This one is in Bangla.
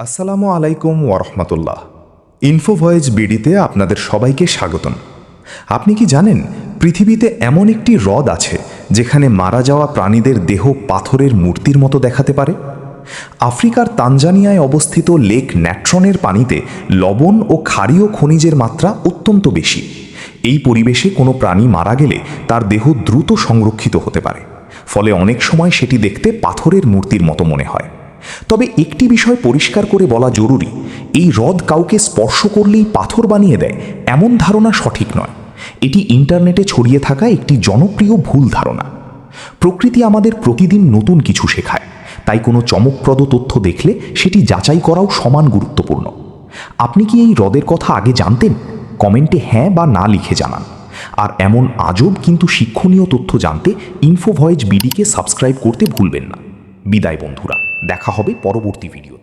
আসসালামু আলাইকুম ওরহমতুল্লাহ। ইনফো ভয়েজ বিডিতে আপনাদের সবাইকে স্বাগতম। আপনি কি জানেন পৃথিবীতে এমন একটি হ্রদ আছে যেখানে মারা যাওয়া প্রাণীদের দেহ পাথরের মূর্তির মতো দেখাতে পারে? আফ্রিকার তানজানিয়ায় অবস্থিত লেক ন্যাট্রনের পানিতে লবণ ও ক্ষারীয় খনিজের মাত্রা অত্যন্ত বেশি। এই পরিবেশে কোনো প্রাণী মারা গেলে তার দেহ দ্রুত সংরক্ষিত হতে পারে, ফলে অনেক সময় সেটি দেখতে পাথরের মূর্তির মতো মনে হয়। তবে একটি বিষয় পরিষ্কার করে বলা জরুরি, এই হ্রদ কাউকে স্পর্শ করলেই পাথর বানিয়ে দেয় এমন ধারণা সঠিক নয়। এটি ইন্টারনেটে ছড়িয়ে থাকা একটি জনপ্রিয় ভুল ধারণা। প্রকৃতি আমাদের প্রতিদিন নতুন কিছু শেখায়, তাই কোনো চমকপ্রদ তথ্য দেখলে সেটি যাচাই করাও সমান গুরুত্বপূর্ণ। আপনি কি এই হ্রদের কথা আগে জানতেন? কমেন্টে হ্যাঁ বা না লিখে জানান। আর এমন আজব কিন্তু শিক্ষণীয় তথ্য জানতে ইনফো ভয়েজ বিডিকে সাবস্ক্রাইব করতে ভুলবেন না। বিদায় বন্ধুরা, দেখা হবে পরবর্তী ভিডিও।